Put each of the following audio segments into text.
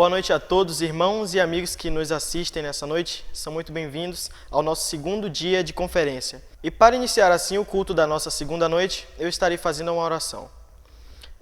Boa noite a todos, irmãos e amigos que nos assistem nessa noite. São muito bem-vindos ao nosso segundo dia de conferência. E para iniciar assim o culto da nossa segunda noite, eu estarei fazendo uma oração.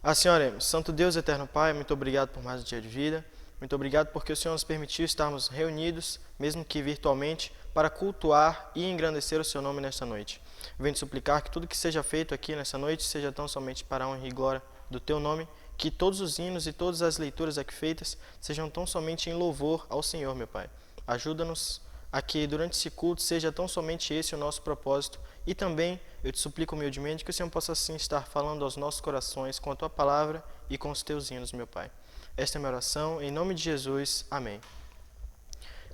Assim oremos. Santo Deus, eterno Pai, muito obrigado por mais um dia de vida. Muito obrigado porque o Senhor nos permitiu estarmos reunidos, mesmo que virtualmente, para cultuar e engrandecer o Seu nome nesta noite. Venho te suplicar que tudo que seja feito aqui nessa noite seja tão somente para a honra e glória do Teu nome, que todos os hinos e todas as leituras aqui feitas sejam tão somente em louvor ao Senhor, meu Pai. Ajuda-nos a que durante esse culto seja tão somente esse o nosso propósito e também eu te suplico humildemente que o Senhor possa assim estar falando aos nossos corações com a Tua palavra e com os Teus hinos, meu Pai. Esta é a minha oração, em nome de Jesus. Amém.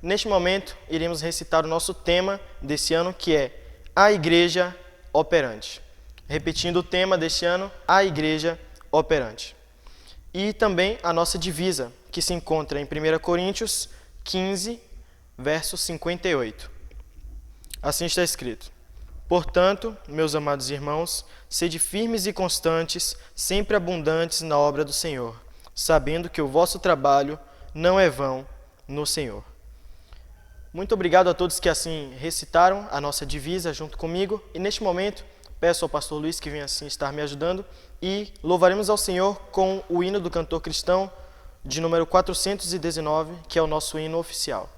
Neste momento, iremos recitar o nosso tema desse ano, que é a Igreja Operante. Repetindo o tema deste ano, a Igreja Operante. E também a nossa divisa, que se encontra em 1 Coríntios 15, verso 58. Assim está escrito: Portanto, meus amados irmãos, sede firmes e constantes, sempre abundantes na obra do Senhor, sabendo que o vosso trabalho não é vão no Senhor. Muito obrigado a todos que assim recitaram a nossa divisa junto comigo. E neste momento, peço ao pastor Luiz que venha assim estar me ajudando e louvaremos ao Senhor com o hino do cantor cristão de número 419, que é o nosso hino oficial.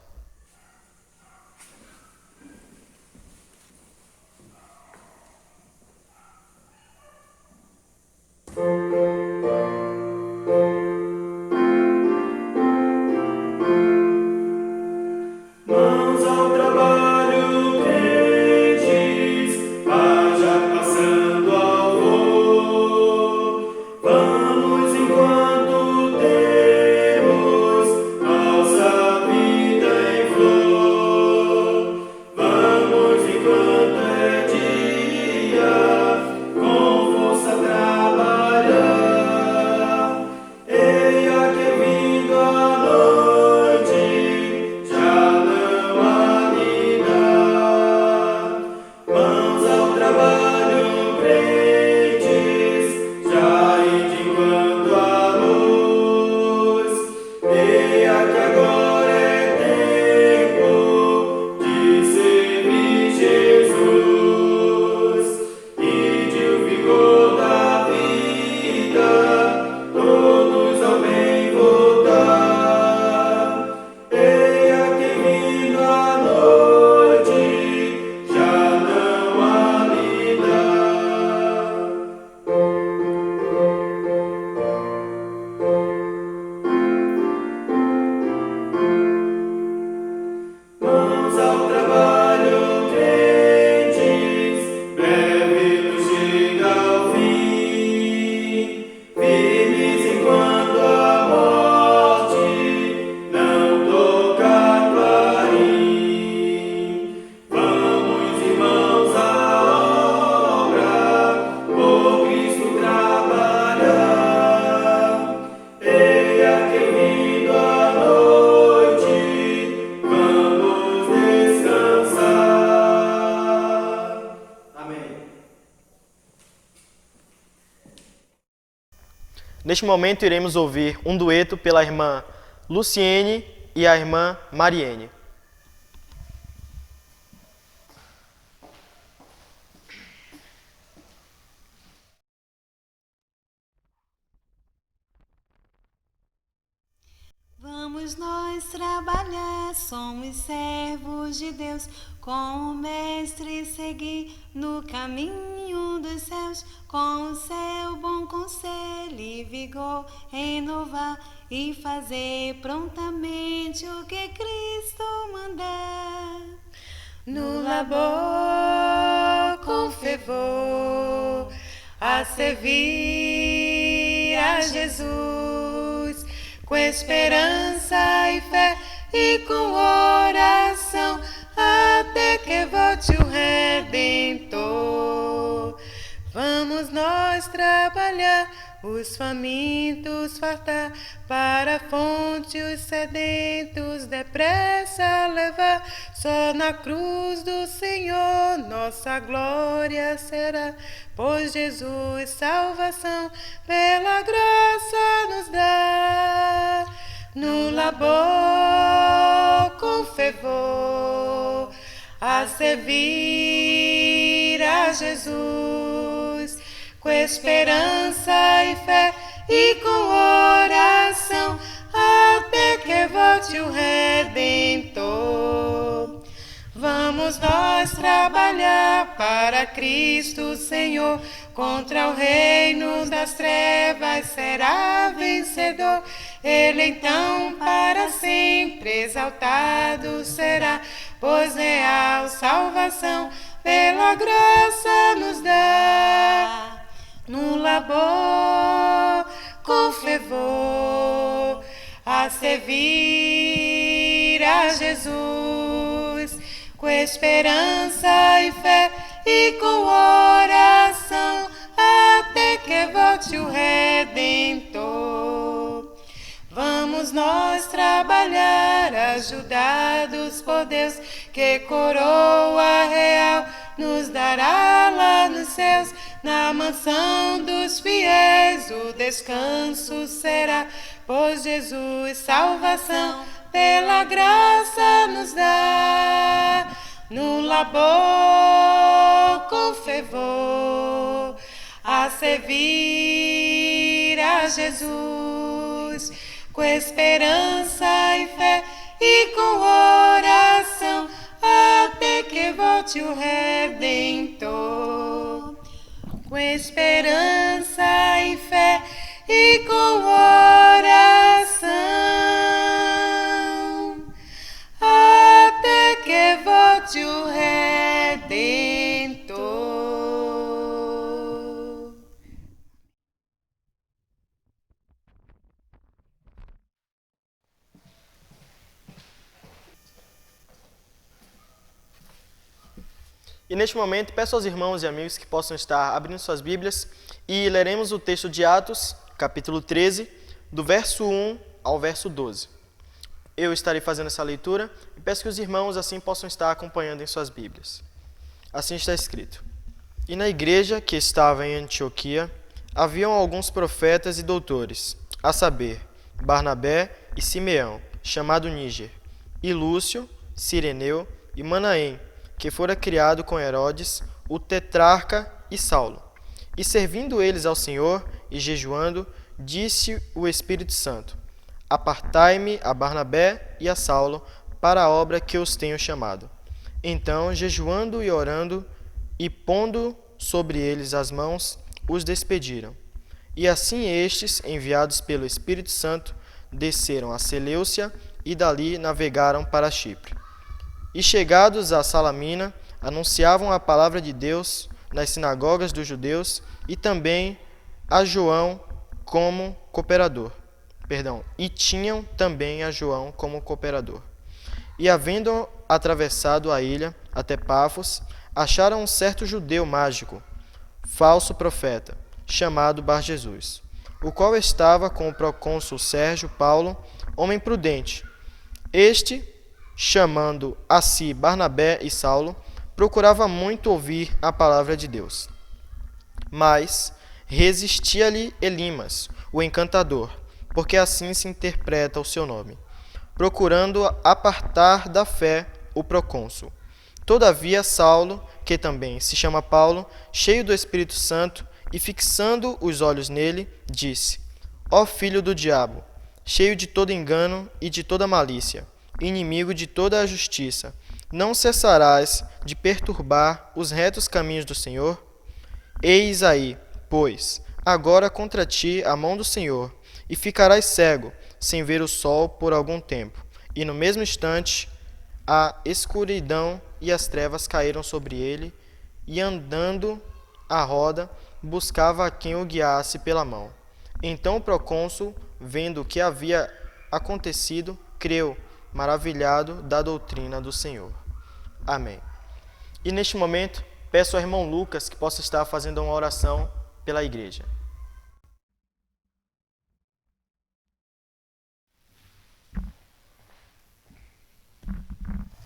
Neste momento, iremos ouvir um dueto pela irmã Luciene e a irmã Mariene. Vamos nós trabalhar, somos servos de Deus, com o Mestre seguir no caminho dos céus, com o seu bom conselho e vigor renovar e fazer prontamente o que Cristo mandar. No labor com fervor, a servir a Jesus, com esperança e fé e com oração, até que volte o Redentor. Vamos nós trabalhar, os famintos fartar, para a fonte os sedentos depressa levar. Só na cruz do Senhor nossa glória será, pois Jesus salvação pela graça nos dá. no labor com fervor, a servir a Jesus, com esperança e fé e com oração, até que volte o Redentor. Vamos nós trabalhar para Cristo Senhor, contra o reino das trevas será vencedor. Ele então para sempre exaltado será, pois real salvação pela graça nos dá. No labor com fervor, a servir a Jesus, com esperança e fé e com oração, até que volte o Redentor. Vamos nós trabalhar, ajudados por Deus, que coroa real nos dará lá nos céus. Na mansão dos fiéis o descanso será, pois Jesus salvação pela graça nos dá. No labor com fervor, a servir a Jesus, com esperança e fé e com oração, até que volte o Redentor. Com esperança e fé e com oração, até que volte o Redentor. E neste momento, peço aos irmãos e amigos que possam estar abrindo suas Bíblias e leremos o texto de Atos, capítulo 13, do verso 1 ao verso 12. Eu estarei fazendo essa leitura e peço que os irmãos assim possam estar acompanhando em suas Bíblias. Assim está escrito: E na igreja que estava em Antioquia, haviam alguns profetas e doutores, a saber, Barnabé e Simeão, chamado Níger, e Lúcio, Cireneu e Manaém, que fora criado com Herodes, o tetrarca, e Saulo. E servindo eles ao Senhor e jejuando, disse o Espírito Santo: Apartai-me a Barnabé e a Saulo para a obra que os tenho chamado. Então, jejuando e orando, e pondo sobre eles as mãos, os despediram. E assim estes, enviados pelo Espírito Santo, desceram a Seleucia e dali navegaram para Chipre. E chegados a Salamina, anunciavam a palavra de Deus nas sinagogas dos judeus e também a João como cooperador. E tinham também a João como cooperador. E havendo atravessado a ilha até Pafos, acharam um certo judeu mágico, falso profeta, chamado Bar-Jesus, o qual estava com o procônsul Sérgio Paulo, homem prudente. Este, chamando a si Barnabé e Saulo, procurava muito ouvir a palavra de Deus. Mas resistia-lhe Elimas, o encantador, porque assim se interpreta o seu nome, procurando apartar da fé o procônsul. Todavia Saulo, que também se chama Paulo, cheio do Espírito Santo, e fixando os olhos nele, disse: Ó filho do diabo, cheio de todo engano e de toda malícia, inimigo de toda a justiça, não cessarás de perturbar os retos caminhos do Senhor? Eis aí, pois, agora contra ti a mão do Senhor, e ficarás cego, sem ver o sol por algum tempo. E no mesmo instante, a escuridão e as trevas caíram sobre ele, e andando à roda, buscava a quem o guiasse pela mão. Então o procônsul, vendo o que havia acontecido, creu, maravilhado da doutrina do Senhor. Amém. E neste momento, peço ao irmão Lucas que possa estar fazendo uma oração pela igreja.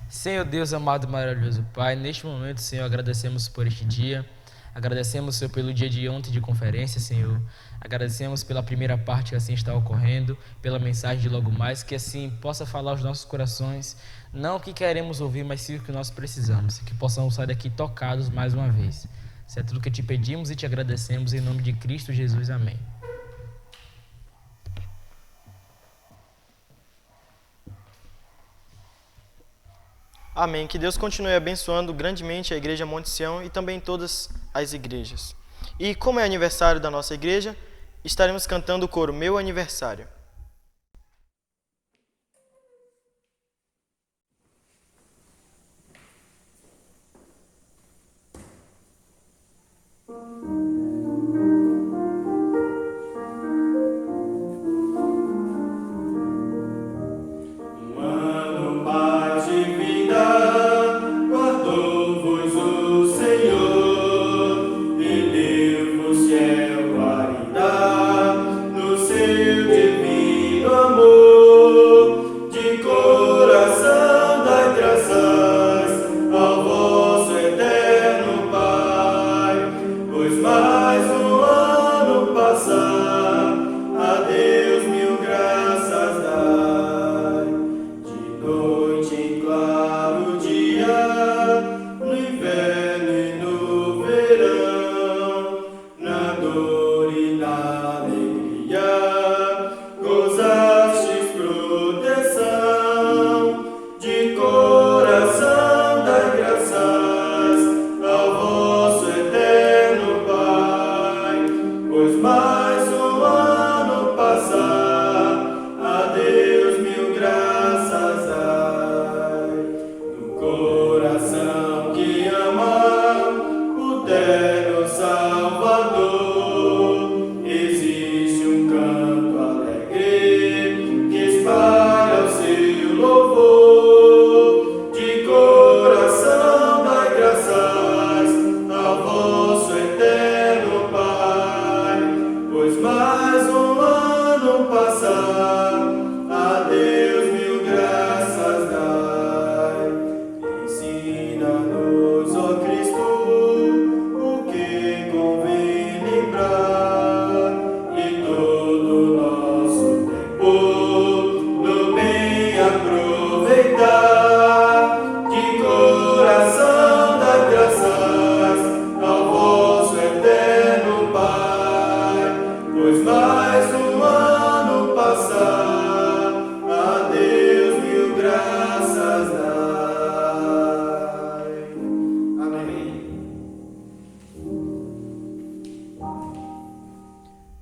Senhor Deus amado e maravilhoso Pai, neste momento, Senhor, agradecemos por este dia, Agradecemos, Senhor, pelo dia de ontem de conferência, Senhor. Agradecemos pela primeira parte que assim está ocorrendo, pela mensagem de logo mais, que assim possa falar aos nossos corações, não o que queremos ouvir, mas sim o que nós precisamos, que possamos sair daqui tocados mais uma vez. Isso é tudo que te pedimos e te agradecemos em nome de Cristo Jesus. Amém. Amém. Que Deus continue abençoando grandemente a Igreja Monte Sião e também todas as igrejas. E como é aniversário da nossa igreja, estaremos cantando o coro Meu Aniversário.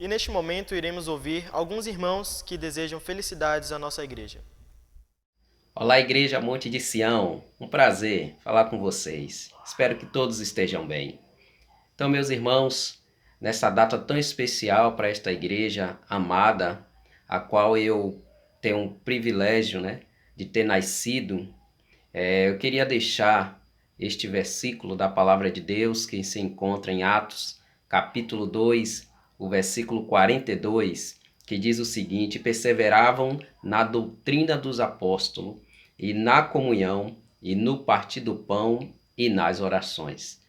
E neste momento iremos ouvir alguns irmãos que desejam felicidades à nossa igreja. Olá, Igreja Monte de Sião. Um prazer falar com vocês. Espero que todos estejam bem. Então, meus irmãos, nessa data tão especial para esta igreja amada, a qual eu tenho um privilégio, de ter nascido, eu queria deixar este versículo da Palavra de Deus que se encontra em Atos, capítulo 2, o versículo 42, que diz o seguinte: perseveravam na doutrina dos apóstolos e na comunhão e no partir do pão e nas orações.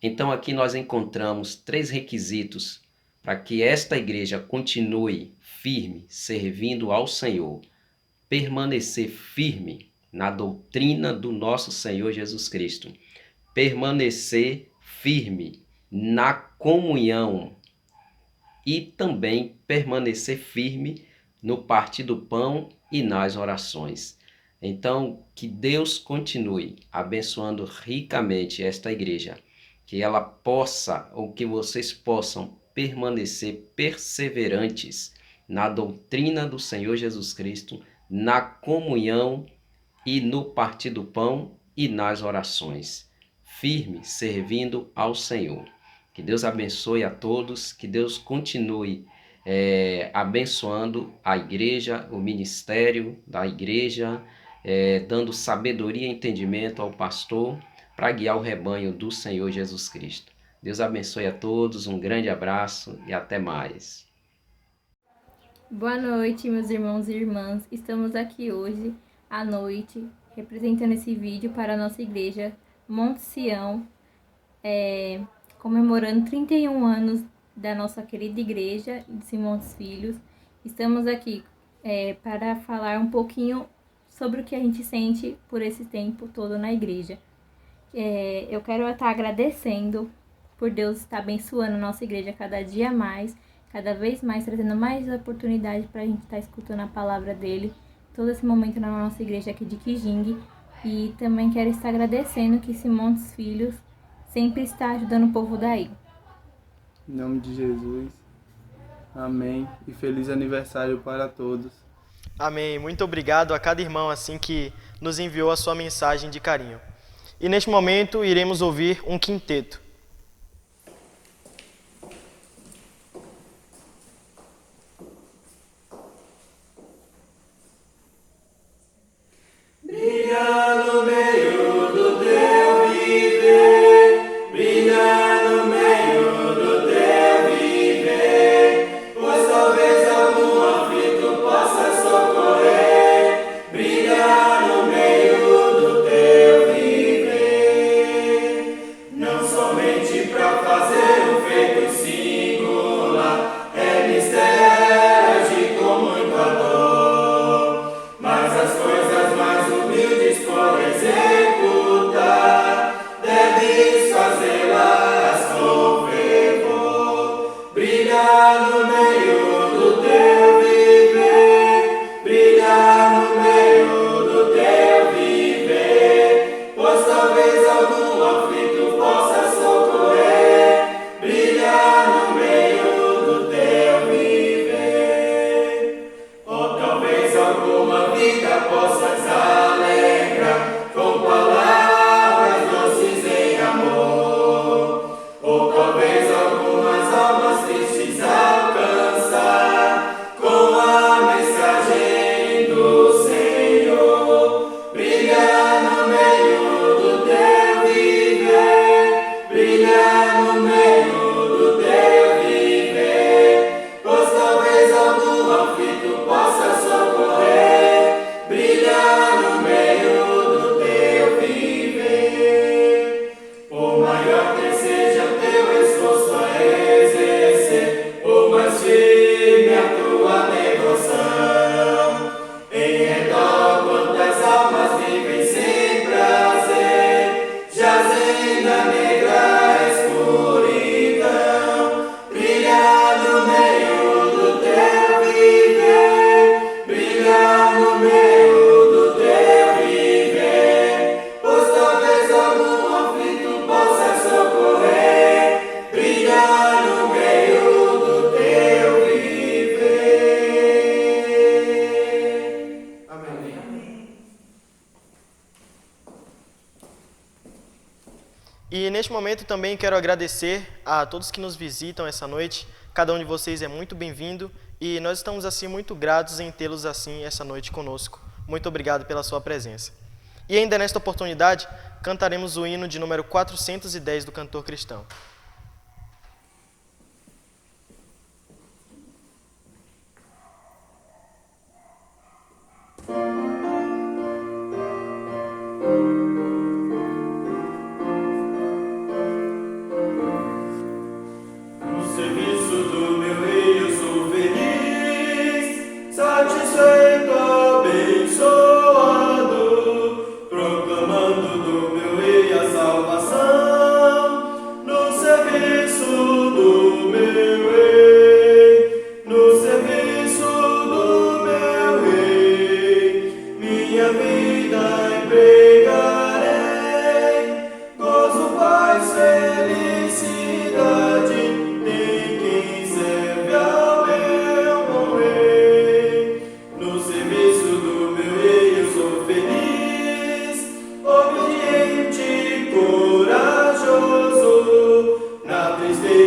Então aqui nós encontramos 3 requisitos para que esta igreja continue firme, servindo ao Senhor. Permanecer firme na doutrina do nosso Senhor Jesus Cristo. Permanecer firme na comunhão e também permanecer firme no partir do pão e nas orações. Então, que Deus continue abençoando ricamente esta igreja, que ela possa, ou que vocês possam permanecer perseverantes na doutrina do Senhor Jesus Cristo, na comunhão e no partir do pão e nas orações. Firme, servindo ao Senhor. Que Deus abençoe a todos, que Deus continue abençoando a igreja, o ministério da igreja, dando sabedoria e entendimento ao pastor para guiar o rebanho do Senhor Jesus Cristo. Deus abençoe a todos, um grande abraço e até mais. Boa noite, meus irmãos e irmãs. Estamos aqui hoje à noite, representando esse vídeo para a nossa igreja Monte Sião, comemorando 31 anos da nossa querida igreja de Simão dos Filhos. Estamos aqui para falar um pouquinho sobre o que a gente sente por esse tempo todo na igreja. Eu quero estar agradecendo por Deus estar abençoando a nossa igreja cada dia mais, cada vez mais, trazendo mais oportunidade para a gente estar escutando a palavra dele, todo esse momento na nossa igreja aqui de Kijing. E também quero estar agradecendo que Simão dos Filhos sempre está ajudando o povo daí. Em nome de Jesus. Amém. E feliz aniversário para todos. Amém. Muito obrigado a cada irmão assim que nos enviou a sua mensagem de carinho. E neste momento iremos ouvir um quinteto. Brilha no meio do teu viver, brilha no meio do teu viver, pois talvez algum aflito possa socorrer. Brilha no meio do teu viver, não somente para fazer um feito singular, é mistério agir com muita dor, mas as coisas mais humildes por executar, deves fazê-las com fervor. Brilha no meio do teu viver, brilha no meio do teu viver, pois talvez algum aflito possa socorrer. Brilha no meio do teu viver, ou talvez alguma vida possas alegrar com palavras doces em amor, ou talvez algumas almas tristes alcançar com a mensagem do Senhor. Brilha no meio do teu viver, brilha no meio do teu viver, pois talvez algum aflito possa socorrer. Brilha no meio do teu viver, por maior que seja o teu esforço a exercer, por mais firme a tua devoção. Em redor quantas almas vivem sem prazer, jazem na negra escuridão. Brilha no meio do teu viver, brilha no meio do teu viver, pois talvez algum aflito possa socorrer. Brilha no meio do teu viver. Amém. E neste momento também quero agradecer a todos que nos visitam essa noite. Cada um de vocês é muito bem-vindo e nós estamos assim muito gratos em tê-los assim essa noite conosco. Muito obrigado pela sua presença. E ainda nesta oportunidade, cantaremos o hino de número 410 do cantor cristão. No serviço do meu rei eu sou feliz, satisfeito, abençoado, proclamando do meu rei a salvação. No serviço do meu rei, no serviço do meu rei, minha vida empregarei, gozo, paz, felicidade. Tem quem serve ao meu bom rei. No serviço do meu rei eu sou feliz, obediente, corajoso, na tristeza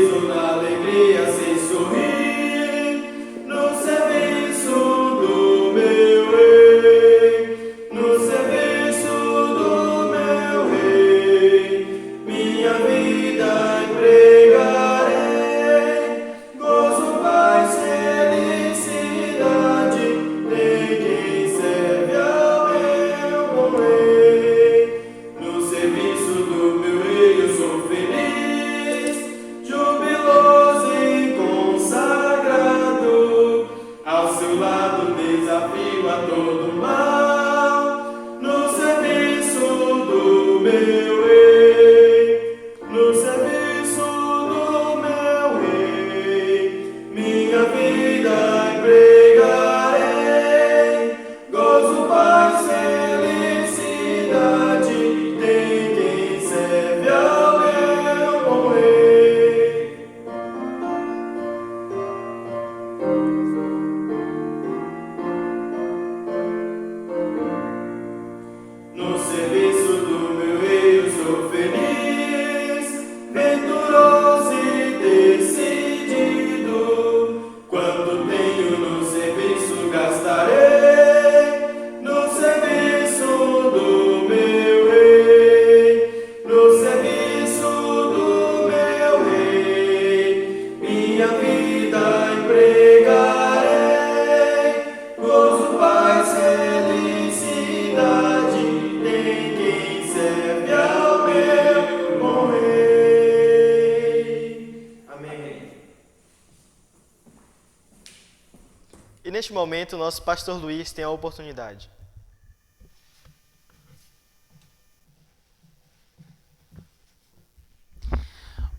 E neste momento, o nosso pastor Luiz tem a oportunidade.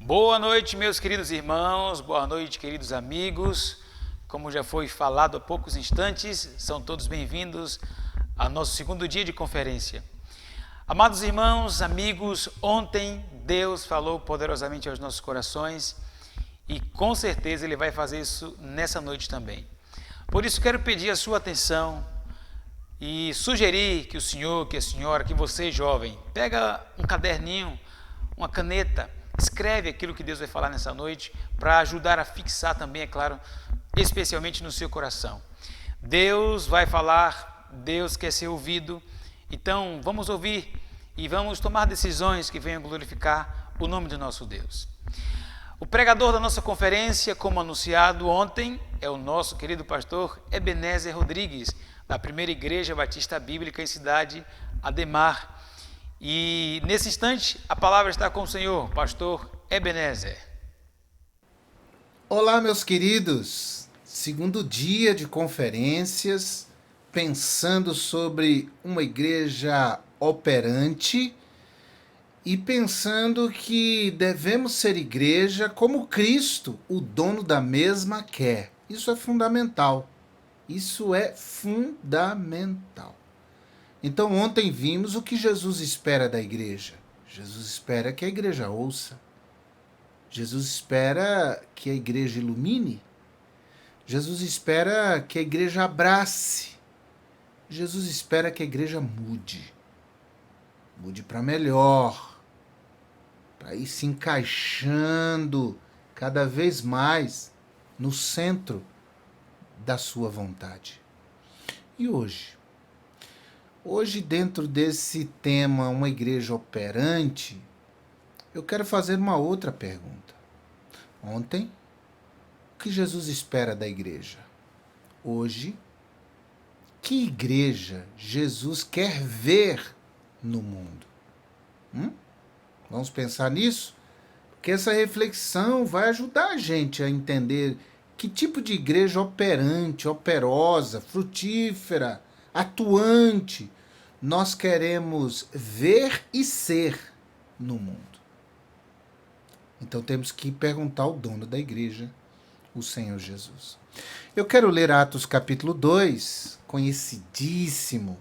Boa noite, meus queridos irmãos, boa noite, queridos amigos. Como já foi falado há poucos instantes, são todos bem-vindos ao nosso segundo dia de conferência. Amados irmãos, amigos, ontem Deus falou poderosamente aos nossos corações e com certeza Ele vai fazer isso nessa noite também. Por isso quero pedir a sua atenção e sugerir que o senhor, que a senhora, que você jovem, pega um caderninho, uma caneta, escreve aquilo que Deus vai falar nessa noite para ajudar a fixar também, é claro, especialmente no seu coração. Deus vai falar, Deus quer ser ouvido, então vamos ouvir e vamos tomar decisões que venham glorificar o nome do nosso Deus. O pregador da nossa conferência, como anunciado ontem, é o nosso querido pastor Ebenezer Rodrigues, da Primeira Igreja Batista Bíblica em Cidade Ademar. E nesse instante, a palavra está com o senhor, pastor Ebenezer. Olá, meus queridos. Segundo dia de conferências, pensando sobre uma igreja operante e pensando que devemos ser igreja como Cristo, o dono da mesma, quer. Isso é fundamental. Isso é fundamental. Então, ontem vimos o que Jesus espera da igreja. Jesus espera que a igreja ouça. Jesus espera que a igreja ilumine. Jesus espera que a igreja abrace. Jesus espera que a igreja mude. Mude para melhor. Para ir se encaixando cada vez mais no centro da sua vontade. E hoje? Hoje, dentro desse tema, uma igreja operante, eu quero fazer uma outra pergunta. Ontem, o que Jesus espera da igreja? Hoje, que igreja Jesus quer ver no mundo? Vamos pensar nisso? Porque essa reflexão vai ajudar a gente a entender que tipo de igreja operante, operosa, frutífera, atuante nós queremos ver e ser no mundo. Então temos que perguntar ao dono da igreja, o Senhor Jesus. Eu quero ler Atos capítulo 2, conhecidíssimo.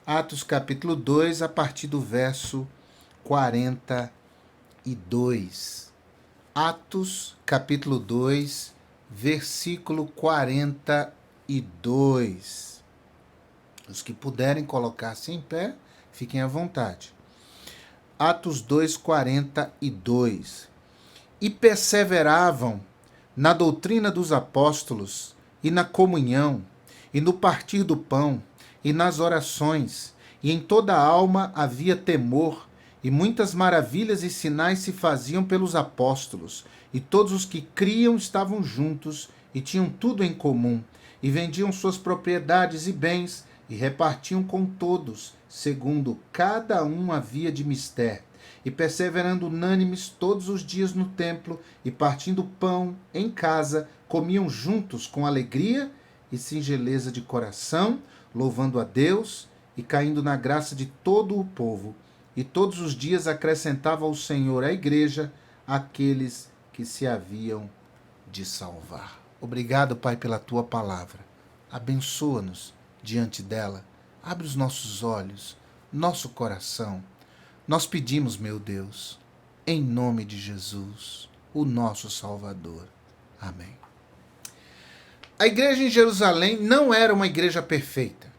Atos capítulo 2, a partir do verso 42. Atos capítulo 2, versículo 42. Os que puderem colocar-se em pé, fiquem à vontade. Atos 2, 42. E perseveravam na doutrina dos apóstolos, e na comunhão, e no partir do pão, e nas orações, e em toda a alma havia temor, e muitas maravilhas e sinais se faziam pelos apóstolos, e todos os que criam estavam juntos, e tinham tudo em comum, e vendiam suas propriedades e bens, e repartiam com todos, segundo cada um havia de mister, e perseverando unânimes todos os dias no templo, e partindo pão em casa, comiam juntos com alegria e singeleza de coração, louvando a Deus e caindo na graça de todo o povo. E todos os dias acrescentava o Senhor à igreja aqueles que se haviam de salvar. Obrigado, Pai, pela tua palavra. Abençoa-nos diante dela. Abre os nossos olhos, nosso coração. Nós pedimos, meu Deus, em nome de Jesus, o nosso Salvador. Amém. A igreja em Jerusalém não era uma igreja perfeita.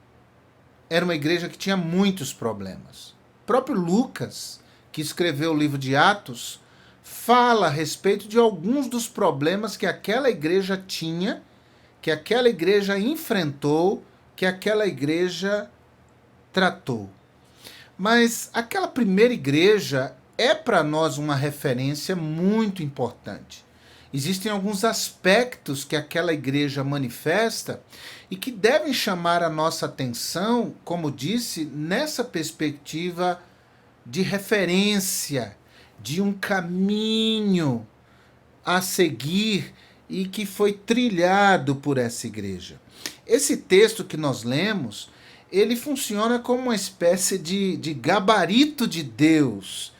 Era uma igreja que tinha muitos problemas. O próprio Lucas, que escreveu o livro de Atos, fala a respeito de alguns dos problemas que aquela igreja tinha, que aquela igreja enfrentou, que aquela igreja tratou. Mas aquela primeira igreja é para nós uma referência muito importante. Existem alguns aspectos que aquela igreja manifesta e que devem chamar a nossa atenção, como disse, nessa perspectiva de referência, de um caminho a seguir e que foi trilhado por essa igreja. esse texto que nós lemos, ele funciona como uma espécie de gabarito de Deus,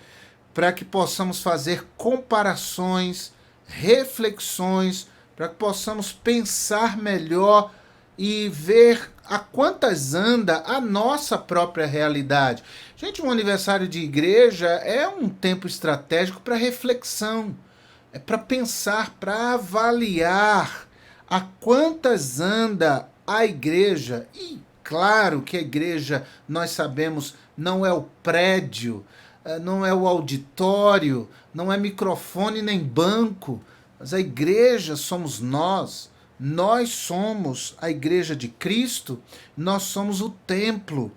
para que possamos fazer comparações, reflexões, para que possamos pensar melhor e ver a quantas anda a nossa própria realidade. Gente, um aniversário de igreja é um tempo estratégico para reflexão, é para pensar, para avaliar a quantas anda a igreja. E claro que a igreja, nós sabemos, não é o prédio, não é o auditório, não é microfone nem banco, mas a igreja somos nós. Nós somos a igreja de Cristo, nós somos o templo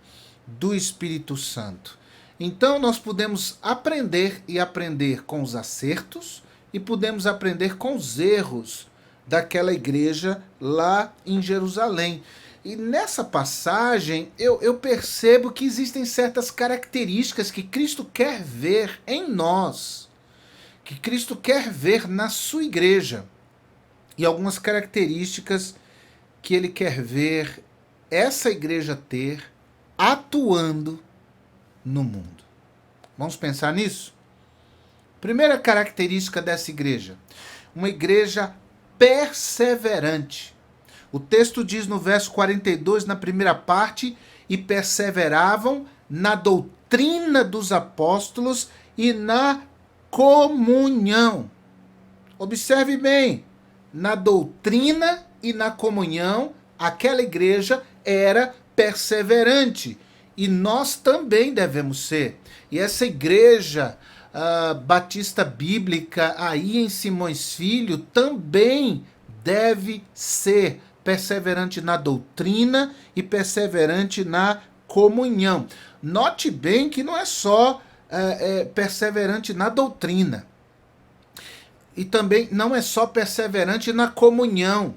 do Espírito Santo. Então nós podemos aprender e aprender com os acertos e podemos aprender com os erros daquela igreja lá em Jerusalém. E nessa passagem eu percebo que existem certas características que Cristo quer ver em nós, que Cristo quer ver na sua igreja. E algumas características que ele quer ver essa igreja ter atuando no mundo. Vamos pensar nisso? Primeira característica dessa igreja: uma igreja perseverante. O texto diz no verso 42, na primeira parte, e perseveravam na doutrina dos apóstolos e na comunhão. Observe bem, na doutrina e na comunhão, aquela igreja era perseverante. E nós também devemos ser. E essa igreja batista bíblica aí em Simões Filho também deve ser perseverante na doutrina e perseverante na comunhão. Note bem que não é só perseverante na doutrina. E também não é só perseverante na comunhão.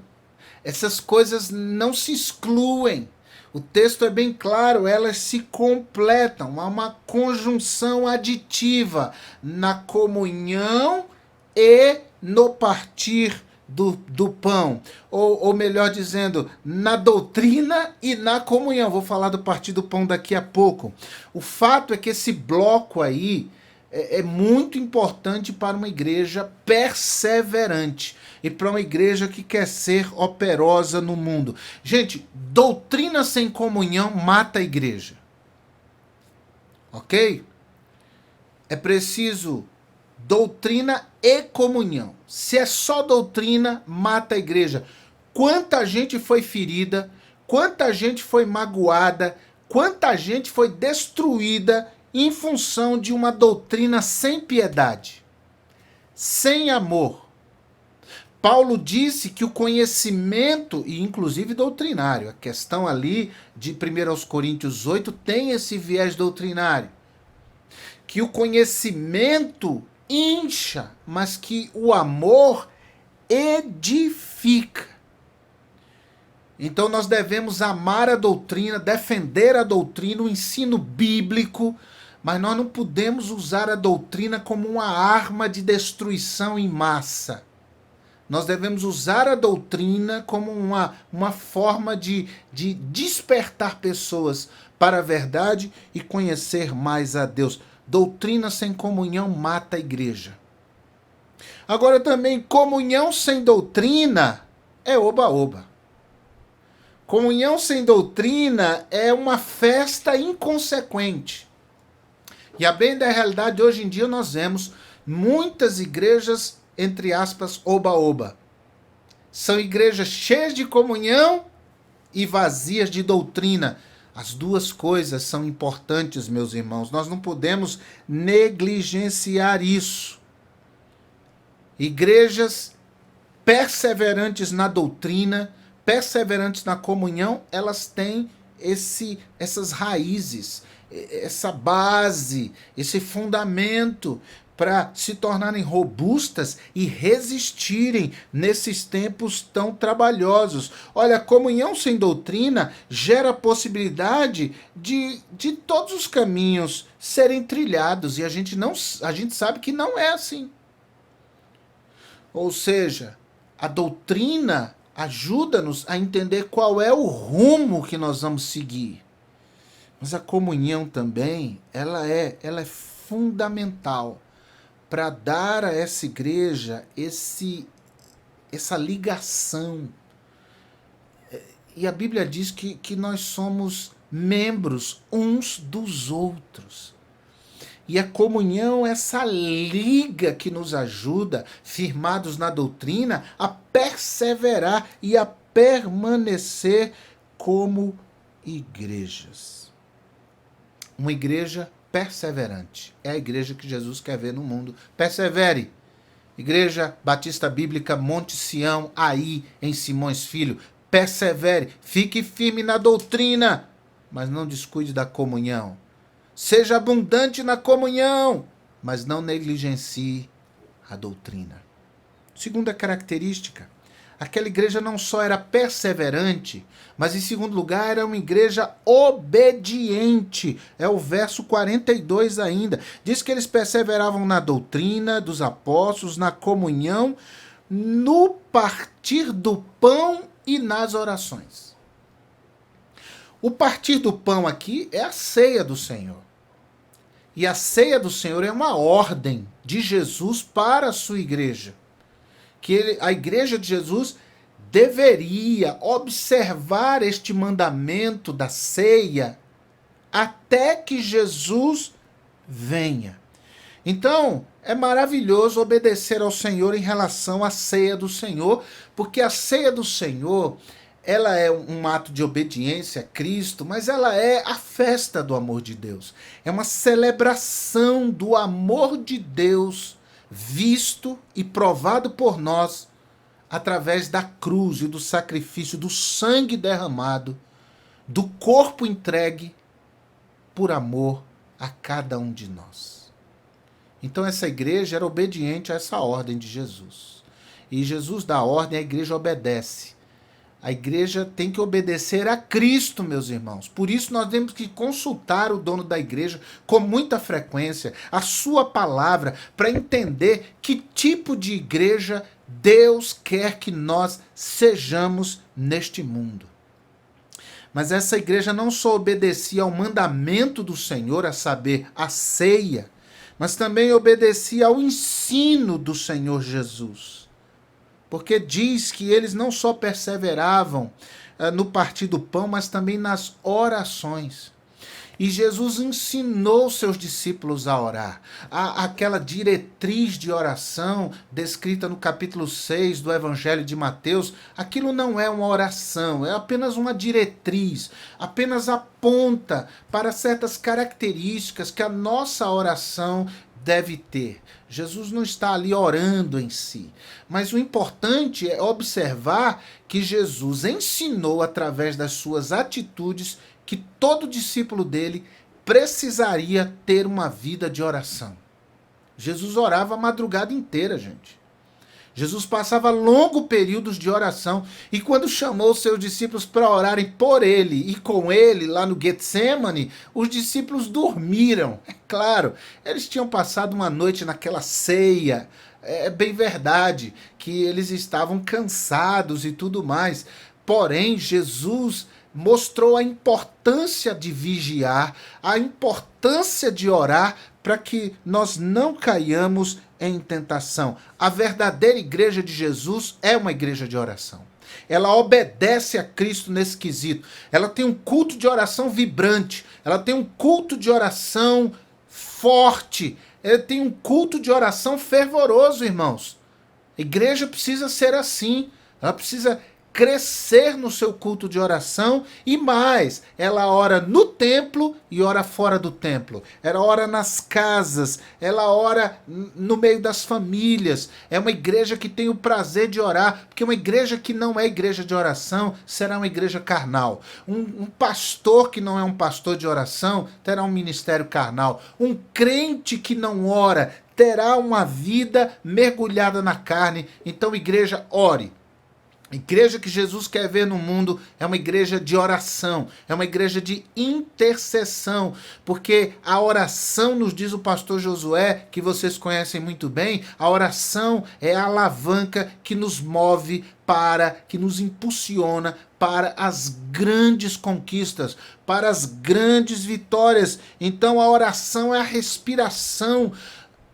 Essas coisas não se excluem. O texto é bem claro, elas se completam. Há uma conjunção aditiva na comunhão e no partir do pão. Ou melhor dizendo, na doutrina e na comunhão. Vou falar do partir do pão daqui a pouco. O fato é que esse bloco aí é muito importante para uma igreja perseverante e para uma igreja que quer ser operosa no mundo. Gente, doutrina sem comunhão mata a igreja. Ok? É preciso doutrina e comunhão. Se é só doutrina, mata a igreja. Quanta gente foi ferida, quanta gente foi magoada, quanta gente foi destruída em função de uma doutrina sem piedade, sem amor. Paulo disse que o conhecimento, e inclusive doutrinário, a questão ali de 1 Coríntios 8 tem esse viés doutrinário, que o conhecimento incha, mas que o amor edifica. Então nós devemos amar a doutrina, defender a doutrina, o ensino bíblico, mas nós não podemos usar a doutrina como uma arma de destruição em massa. Nós devemos usar a doutrina como uma forma de despertar pessoas para a verdade e conhecer mais a Deus. Doutrina sem comunhão mata a igreja. Agora também, comunhão sem doutrina é oba-oba. Comunhão sem doutrina é uma festa inconsequente. E a bem da realidade, hoje em dia nós vemos muitas igrejas, entre aspas, oba-oba. São igrejas cheias de comunhão e vazias de doutrina. As duas coisas são importantes, meus irmãos. Nós não podemos negligenciar isso. Igrejas perseverantes na doutrina, perseverantes na comunhão, elas têm essas raízes, essa base, esse fundamento para se tornarem robustas e resistirem nesses tempos tão trabalhosos. Olha, comunhão sem doutrina gera a possibilidade de todos os caminhos serem trilhados, e a gente sabe que não é assim. Ou seja, a doutrina ajuda-nos a entender qual é o rumo que nós vamos seguir. Mas a comunhão também, ela é fundamental para dar a essa igreja essa ligação. E a Bíblia diz que nós somos membros uns dos outros. E a comunhão é essa liga que nos ajuda, firmados na doutrina, a perseverar e a permanecer como igrejas. Uma igreja perseverante. É a igreja que Jesus quer ver no mundo. Persevere. Igreja Batista Bíblica Monte Sião, aí em Simões Filho. Persevere. Fique firme na doutrina, mas não descuide da comunhão. Seja abundante na comunhão, mas não negligencie a doutrina. Segunda característica, aquela igreja não só era perseverante, mas em segundo lugar era uma igreja obediente. É o verso 42 ainda. Diz que eles perseveravam na doutrina dos apóstolos, na comunhão, no partir do pão e nas orações. O partir do pão aqui é a ceia do Senhor. E a ceia do Senhor é uma ordem de Jesus para a sua igreja. Que a igreja de Jesus deveria observar este mandamento da ceia até que Jesus venha. Então, é maravilhoso obedecer ao Senhor em relação à ceia do Senhor, porque a ceia do Senhor, ela é um ato de obediência a Cristo, mas ela é a festa do amor de Deus. É uma celebração do amor de Deus visto e provado por nós através da cruz e do sacrifício, do sangue derramado, do corpo entregue por amor a cada um de nós. Então essa igreja era obediente a essa ordem de Jesus. E Jesus dá a ordem, a igreja obedece. A igreja tem que obedecer a Cristo, meus irmãos. Por isso nós temos que consultar o dono da igreja com muita frequência, a sua palavra, para entender que tipo de igreja Deus quer que nós sejamos neste mundo. Mas essa igreja não só obedecia ao mandamento do Senhor, a saber, a ceia, mas também obedecia ao ensino do Senhor Jesus. Porque diz que eles não só perseveravam no partir do pão, mas também nas orações. E Jesus ensinou seus discípulos a orar. Aquela diretriz de oração descrita no capítulo 6 do Evangelho de Mateus, aquilo não é uma oração, é apenas uma diretriz, apenas aponta para certas características que a nossa oração deve ter. Jesus não está ali orando em si, mas o importante é observar que Jesus ensinou através das suas atitudes que todo discípulo dele precisaria ter uma vida de oração. Jesus orava a madrugada inteira, gente. Jesus passava longos períodos de oração e quando chamou seus discípulos para orarem por ele e com ele lá no Getsemane, os discípulos dormiram. É claro, eles tinham passado uma noite naquela ceia. É bem verdade que eles estavam cansados e tudo mais. Porém, Jesus mostrou a importância de vigiar, a importância de orar para que nós não caiamos em tentação. A verdadeira igreja de Jesus é uma igreja de oração. Ela obedece a Cristo nesse quesito. Ela tem um culto de oração vibrante. Ela tem um culto de oração forte. Ela tem um culto de oração fervoroso, irmãos. A igreja precisa ser assim. Ela precisa crescer no seu culto de oração e mais, ela ora no templo e ora fora do templo. Ela ora nas casas, ela ora no meio das famílias. É uma igreja que tem o prazer de orar, porque uma igreja que não é igreja de oração será uma igreja carnal. Um pastor que não é um pastor de oração terá um ministério carnal. Um crente que não ora terá uma vida mergulhada na carne. Então, igreja, ore. A igreja que Jesus quer ver no mundo é uma igreja de oração, é uma igreja de intercessão, porque a oração, nos diz o pastor Josué, que vocês conhecem muito bem, a oração é a alavanca que nos move que nos impulsiona para as grandes conquistas, para as grandes vitórias. Então a oração é a respiração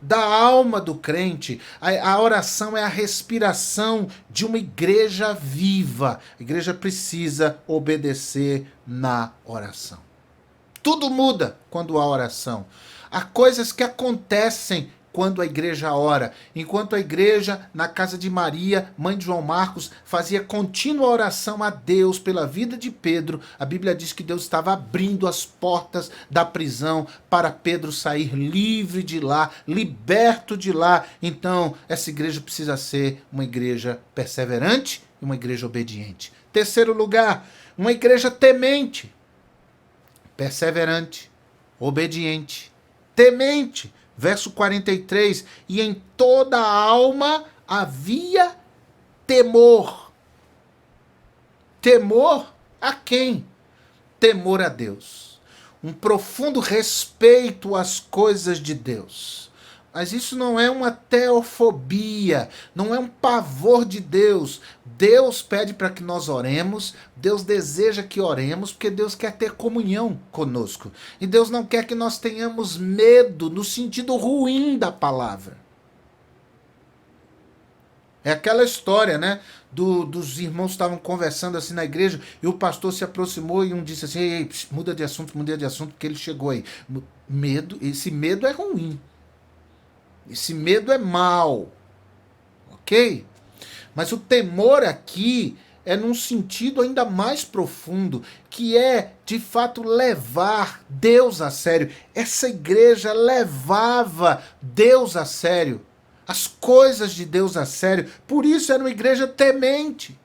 da alma do crente. A oração é a respiração de uma igreja viva. A igreja precisa obedecer na oração. Tudo muda quando há oração. Há coisas que acontecem quando a igreja ora. Enquanto a igreja, na casa de Maria, mãe de João Marcos, fazia contínua oração a Deus pela vida de Pedro, a Bíblia diz que Deus estava abrindo as portas da prisão para Pedro sair livre de lá, liberto de lá. Então, essa igreja precisa ser uma igreja perseverante e uma igreja obediente. Terceiro lugar, uma igreja temente, perseverante, obediente, temente. Verso 43, e em toda a alma havia temor. Temor a quem? Temor a Deus. Um profundo respeito às coisas de Deus. Mas isso não é uma teofobia, não é um pavor de Deus. Deus pede para que nós oremos, Deus deseja que oremos, porque Deus quer ter comunhão conosco. E Deus não quer que nós tenhamos medo no sentido ruim da palavra. É aquela história, né? Dos irmãos que estavam conversando assim na igreja, e o pastor se aproximou e um disse assim, ei, muda de assunto, porque ele chegou aí. Medo, esse medo é ruim. Esse medo é mau, ok? Mas o temor aqui é num sentido ainda mais profundo, que é, de fato, levar Deus a sério. Essa igreja levava Deus a sério, as coisas de Deus a sério. Por isso era uma igreja temente.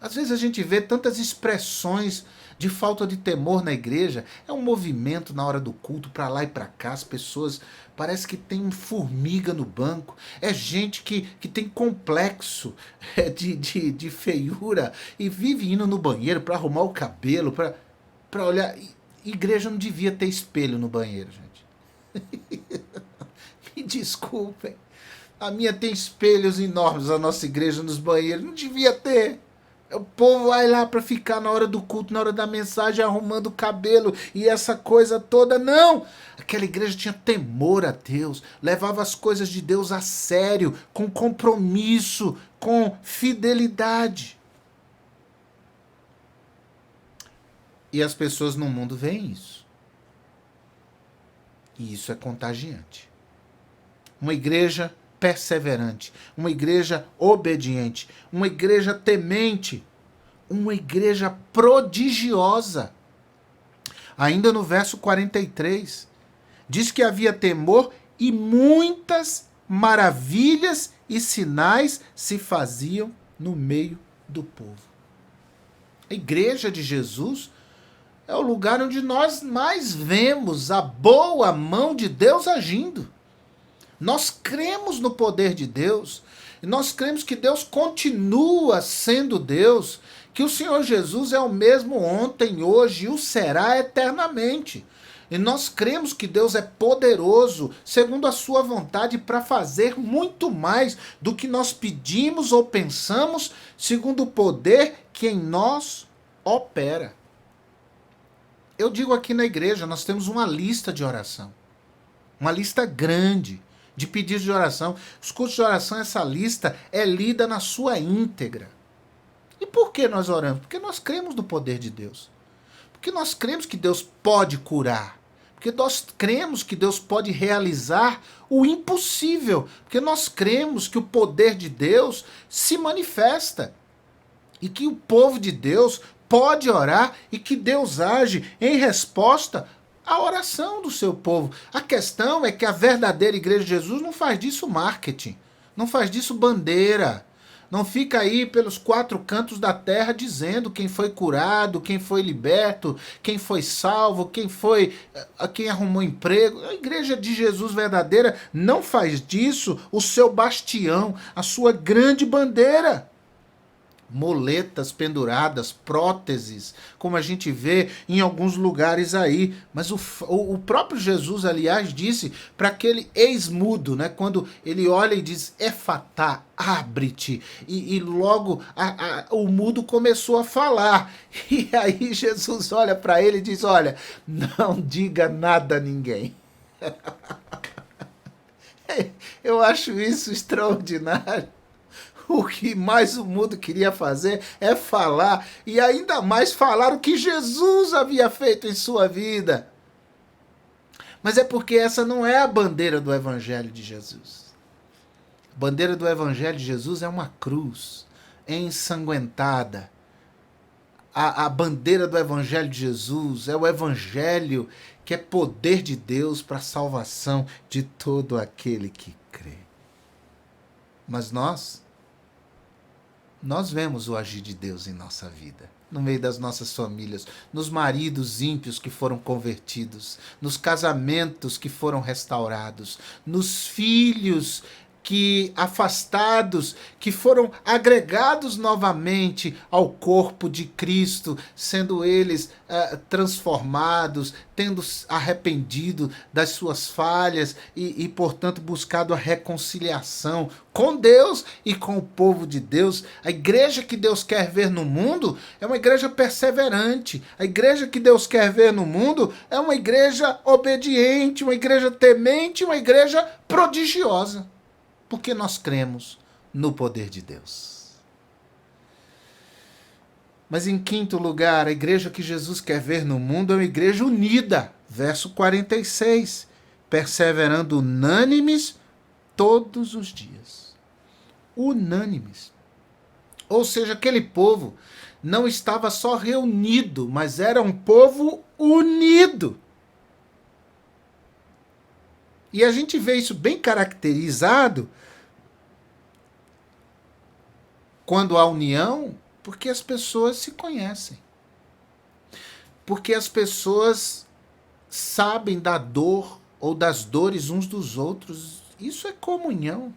Às vezes a gente vê tantas expressões de falta de temor na igreja. É um movimento na hora do culto, para lá e para cá, as pessoas parece que tem formiga no banco. É gente que tem complexo de feiura e vive indo no banheiro para arrumar o cabelo, para olhar. Igreja não devia ter espelho no banheiro, gente. Me desculpem. A minha tem espelhos enormes, a nossa igreja nos banheiros. Não devia ter. O povo vai lá para ficar na hora do culto, na hora da mensagem, arrumando o cabelo e essa coisa toda. Não! Aquela igreja tinha temor a Deus, levava as coisas de Deus a sério, com compromisso, com fidelidade. E as pessoas no mundo veem isso. E isso é contagiante. Uma igreja perseverante, uma igreja obediente, uma igreja temente, uma igreja prodigiosa. Ainda no verso 43, diz que havia temor e muitas maravilhas e sinais se faziam no meio do povo. A igreja de Jesus é o lugar onde nós mais vemos a boa mão de Deus agindo. Nós cremos no poder de Deus, e nós cremos que Deus continua sendo Deus, que o Senhor Jesus é o mesmo ontem, hoje e o será eternamente. E nós cremos que Deus é poderoso, segundo a sua vontade, para fazer muito mais do que nós pedimos ou pensamos, segundo o poder que em nós opera. Eu digo aqui na igreja, nós temos uma lista de oração, uma lista grande de pedidos de oração. Os cultos de oração, essa lista é lida na sua íntegra. E por que nós oramos? Porque nós cremos no poder de Deus. Porque nós cremos que Deus pode curar. Porque nós cremos que Deus pode realizar o impossível. Porque nós cremos que o poder de Deus se manifesta. E que o povo de Deus pode orar e que Deus age em resposta a oração do seu povo. A questão é que a verdadeira igreja de Jesus não faz disso marketing, não faz disso bandeira, não fica aí pelos 4 cantos da terra dizendo quem foi curado, quem foi liberto, quem foi salvo, quem arrumou emprego. A igreja de Jesus verdadeira não faz disso o seu bastião, a sua grande bandeira. muletas penduradas, próteses, como a gente vê em alguns lugares aí. Mas o próprio Jesus, aliás, disse para aquele ex-mudo, né, quando ele olha e diz, Efatá, abre-te, e logo o mudo começou a falar. E aí Jesus olha para ele e diz, olha, não diga nada a ninguém. Eu acho isso extraordinário. O que mais o mundo queria fazer é falar, e ainda mais falar o que Jesus havia feito em sua vida. Mas é porque essa não é a bandeira do Evangelho de Jesus. A bandeira do Evangelho de Jesus é uma cruz ensanguentada. A bandeira do Evangelho de Jesus é o Evangelho que é poder de Deus para a salvação de todo aquele que crê. Mas nós vemos o agir de Deus em nossa vida, no meio das nossas famílias, nos maridos ímpios que foram convertidos, nos casamentos que foram restaurados, nos filhos que afastados, que foram agregados novamente ao corpo de Cristo, sendo eles transformados, tendo arrependido das suas falhas e, portanto, buscado a reconciliação com Deus e com o povo de Deus. A igreja que Deus quer ver no mundo é uma igreja perseverante. A igreja que Deus quer ver no mundo é uma igreja obediente, uma igreja temente, uma igreja prodigiosa. Porque nós cremos no poder de Deus. Mas em quinto lugar, a igreja que Jesus quer ver no mundo é uma igreja unida. Verso 46. Perseverando unânimes todos os dias. Unânimes. Ou seja, aquele povo não estava só reunido, mas era um povo unido. E a gente vê isso bem caracterizado quando há união, porque as pessoas se conhecem. Porque as pessoas sabem da dor ou das dores uns dos outros. Isso é comunhão.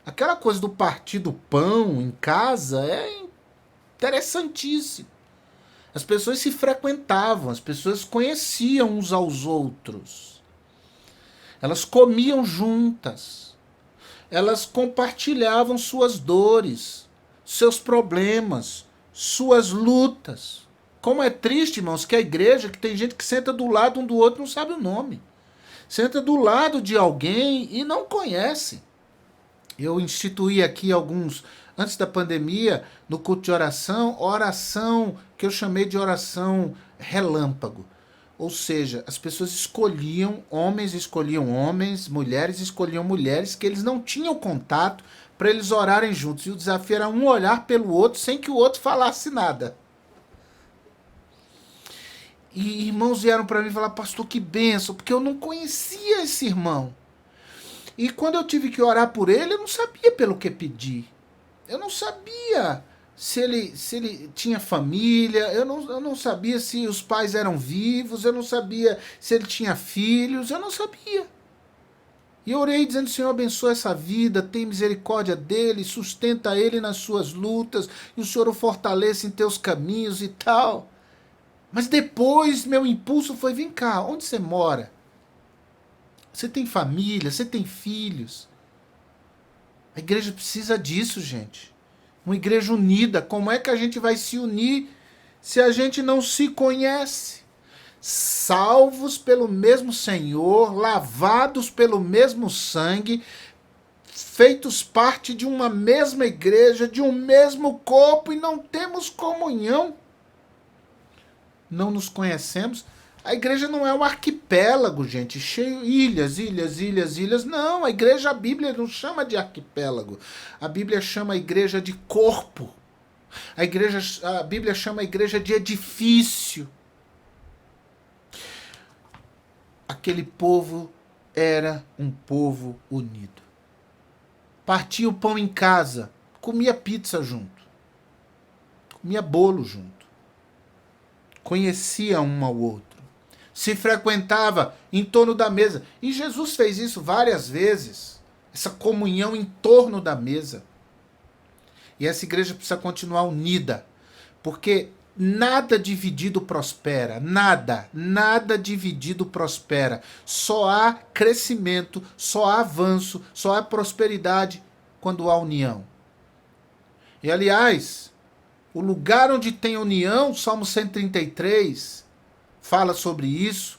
Aquela coisa do partir do pão em casa é interessantíssimo. As pessoas se frequentavam, as pessoas conheciam uns aos outros. Elas comiam juntas. Elas compartilhavam suas dores, seus problemas, suas lutas. Como é triste, irmãos, que a igreja, que tem gente que senta do lado um do outro e não sabe o nome. Senta do lado de alguém e não conhece. Eu instituí aqui alguns, antes da pandemia, no culto de oração que eu chamei de oração relâmpago. Ou seja, as pessoas escolhiam homens, mulheres escolhiam mulheres que eles não tinham contato para eles orarem juntos. E o desafio era um olhar pelo outro sem que o outro falasse nada. E irmãos vieram para mim falar, pastor, que bênção, porque eu não conhecia esse irmão. E quando eu tive que orar por ele, eu não sabia pelo que pedir. Eu não sabia se ele tinha família, eu não sabia se os pais eram vivos, eu não sabia se ele tinha filhos, eu não sabia. E eu orei dizendo, Senhor, abençoa essa vida, tem misericórdia dele, sustenta ele nas suas lutas, e o Senhor o fortaleça em teus caminhos e tal. Mas depois meu impulso foi, vem cá, onde você mora? Você tem família, você tem filhos. A igreja precisa disso, gente. Uma igreja unida. Como é que a gente vai se unir se a gente não se conhece? Salvos pelo mesmo Senhor, lavados pelo mesmo sangue, feitos parte de uma mesma igreja, de um mesmo corpo, e não temos comunhão. Não nos conhecemos. A igreja não é um arquipélago, gente, cheio ilhas. Não, a igreja, a Bíblia não chama de arquipélago. A Bíblia chama a igreja de corpo. A Bíblia chama a igreja de edifício. Aquele povo era um povo unido. Partia o pão em casa, comia pizza junto, comia bolo junto, conhecia um ao outro. Se frequentava em torno da mesa. E Jesus fez isso várias vezes. Essa comunhão em torno da mesa. E essa igreja precisa continuar unida, porque nada dividido prospera, nada dividido prospera. Só há crescimento, só há avanço, só há prosperidade quando há união. E aliás, o lugar onde tem união, Salmo 133 fala sobre isso,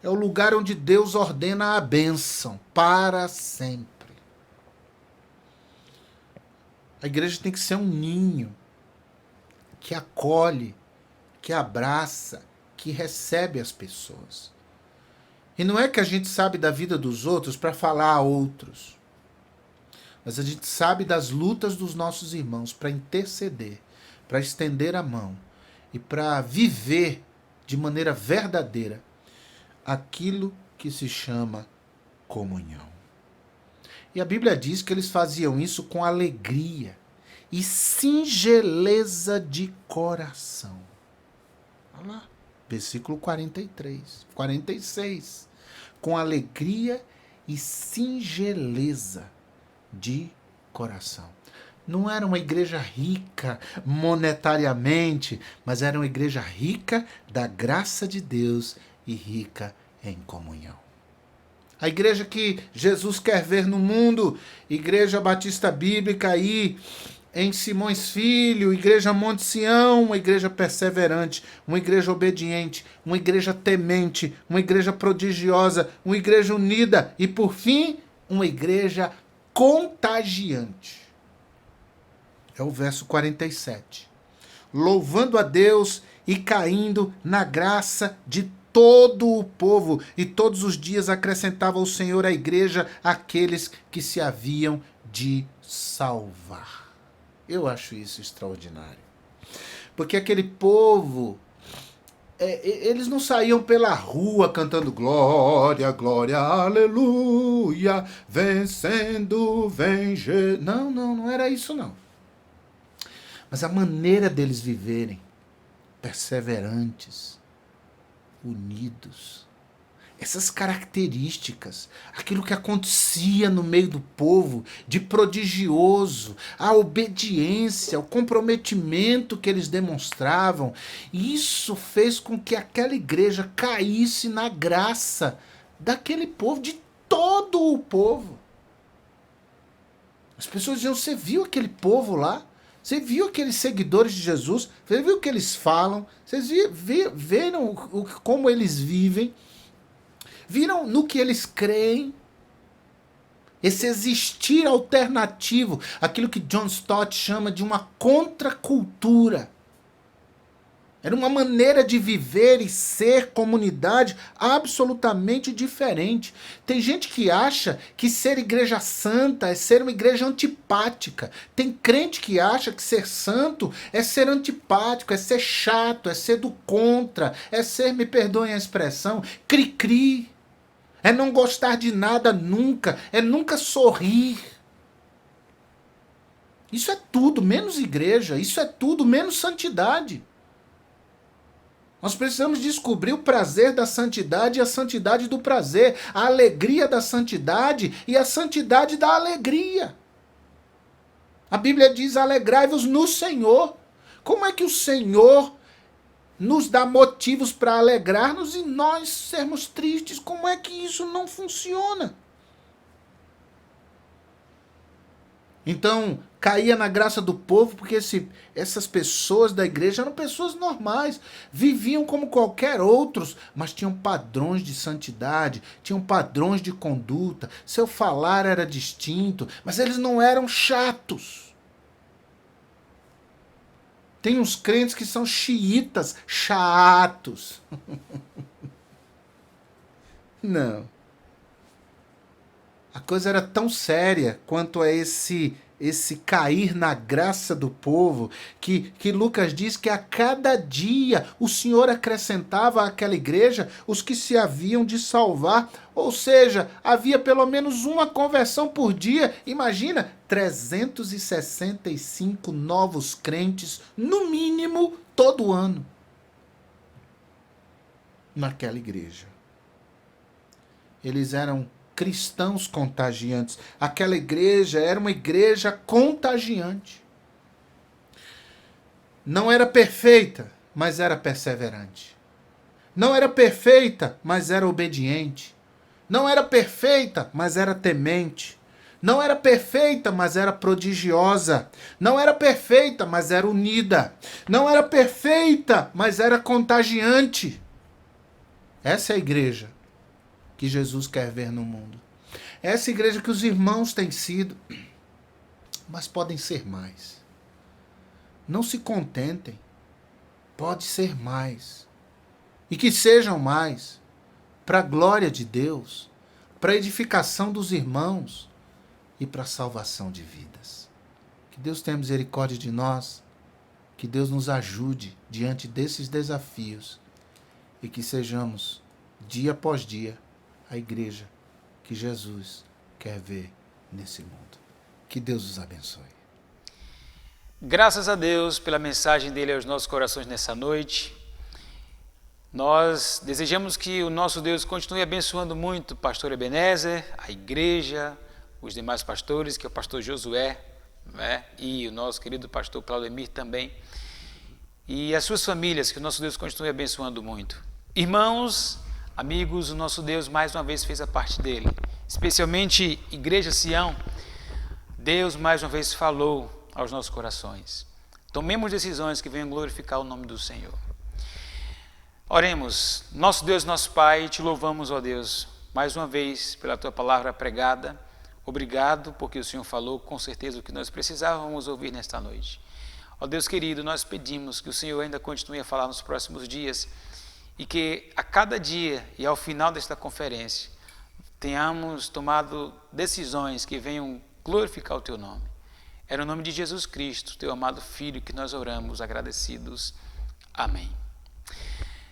é o lugar onde Deus ordena a bênção para sempre. A igreja tem que ser um ninho que acolhe, que abraça, que recebe as pessoas. E não é que a gente sabe da vida dos outros para falar a outros, mas a gente sabe das lutas dos nossos irmãos para interceder, para estender a mão e para viver de maneira verdadeira aquilo que se chama comunhão. E a Bíblia diz que eles faziam isso com alegria e singeleza de coração. Olha lá, versículo 46. Com alegria e singeleza de coração. Não era uma igreja rica monetariamente, mas era uma igreja rica da graça de Deus e rica em comunhão. A igreja que Jesus quer ver no mundo, Igreja Batista Bíblica aí em Simões Filho, Igreja Monte Sião, uma igreja perseverante, uma igreja obediente, uma igreja temente, uma igreja prodigiosa, uma igreja unida e, por fim, uma igreja contagiante. É o verso 47. Louvando a Deus e caindo na graça de todo o povo, e todos os dias acrescentava o Senhor à igreja aqueles que se haviam de salvar. Eu acho isso extraordinário. Porque aquele povo, eles não saíam pela rua cantando glória, glória, aleluia, vencendo, vem Jesus. Não era isso não. Mas a maneira deles viverem, perseverantes, unidos, essas características, aquilo que acontecia no meio do povo, de prodigioso, a obediência, o comprometimento que eles demonstravam, isso fez com que aquela igreja caísse na graça daquele povo, de todo o povo. As pessoas diziam, você viu aquele povo lá? Você viu aqueles seguidores de Jesus? Você viu o que eles falam? Vocês viram como eles vivem? Viram no que eles creem? Esse existir alternativo, aquilo que John Stott chama de uma contracultura. Era uma maneira de viver e ser comunidade absolutamente diferente. Tem gente que acha que ser igreja santa é ser uma igreja antipática. Tem crente que acha que ser santo é ser antipático, é ser chato, é ser do contra, é ser, me perdoem a expressão, cri-cri. É não gostar de nada nunca, é nunca sorrir. Isso é tudo menos igreja, isso é tudo menos santidade. Nós precisamos descobrir o prazer da santidade e a santidade do prazer, a alegria da santidade e a santidade da alegria. A Bíblia diz, alegrai-vos no Senhor. Como é que o Senhor nos dá motivos para alegrar-nos e nós sermos tristes? Como é que isso não funciona? Então, caía na graça do povo, porque essas pessoas da igreja eram pessoas normais, viviam como qualquer outros, mas tinham padrões de santidade, tinham padrões de conduta, seu falar era distinto, mas eles não eram chatos. Tem uns crentes que são xiitas, chatos. Não. A coisa era tão séria quanto a esse cair na graça do povo, que Lucas diz que a cada dia o Senhor acrescentava àquela igreja os que se haviam de salvar. Ou seja, havia pelo menos uma conversão por dia. Imagina, 365 novos crentes, no mínimo, todo ano, naquela igreja. Eles eram cristãos contagiantes. Aquela igreja era uma igreja contagiante. Não era perfeita, mas era perseverante. Não era perfeita, mas era obediente. Não era perfeita, mas era temente. Não era perfeita, mas era prodigiosa. Não era perfeita, mas era unida. Não era perfeita, mas era contagiante. Essa é a igreja que Jesus quer ver no mundo. Essa igreja que os irmãos têm sido, mas podem ser mais. Não se contentem. Pode ser mais. E que sejam mais. Para a glória de Deus, para a edificação dos irmãos e para a salvação de vidas. Que Deus tenha misericórdia de nós. Que Deus nos ajude diante desses desafios. E que sejamos, dia após dia, a igreja que Jesus quer ver nesse mundo. Que Deus os abençoe. Graças a Deus pela mensagem dele aos nossos corações nessa noite. Nós desejamos que o nosso Deus continue abençoando muito o pastor Ebenezer, a igreja, os demais pastores, que é o pastor Josué, né? E o nosso querido pastor Claudemir também. E as suas famílias, que o nosso Deus continue abençoando muito. Irmãos, amigos, o nosso Deus mais uma vez fez a parte dele. Especialmente Igreja Sião, Deus mais uma vez falou aos nossos corações. Tomemos decisões que venham glorificar o nome do Senhor. Oremos. Nosso Deus, nosso Pai, te louvamos, ó Deus, mais uma vez pela tua palavra pregada. Obrigado porque o Senhor falou com certeza o que nós precisávamos ouvir nesta noite. Ó Deus querido, nós pedimos que o Senhor ainda continue a falar nos próximos dias e que a cada dia e ao final desta conferência tenhamos tomado decisões que venham glorificar o teu nome. É no nome de Jesus Cristo, teu amado Filho, que nós oramos agradecidos. Amém.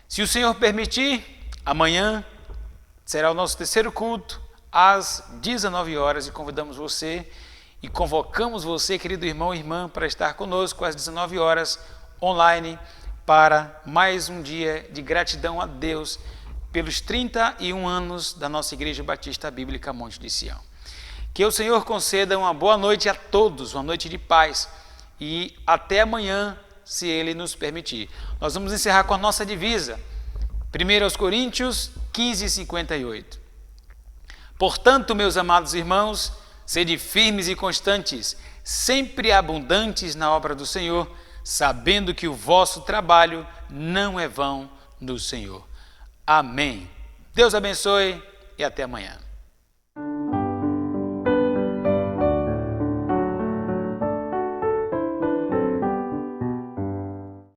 Se o Senhor permitir, amanhã será o nosso terceiro culto, às 19 horas, e convidamos você e convocamos você, querido irmão e irmã, para estar conosco às 19 horas, online, para mais um dia de gratidão a Deus pelos 31 anos da nossa Igreja Batista Bíblica Monte de Sião. Que o Senhor conceda uma boa noite a todos, uma noite de paz, e até amanhã, se Ele nos permitir. Nós vamos encerrar com a nossa divisa, 1 Coríntios 15:58. Portanto, meus amados irmãos, sede firmes e constantes, sempre abundantes na obra do Senhor, sabendo que o vosso trabalho não é vão no Senhor. Amém. Deus abençoe e até amanhã.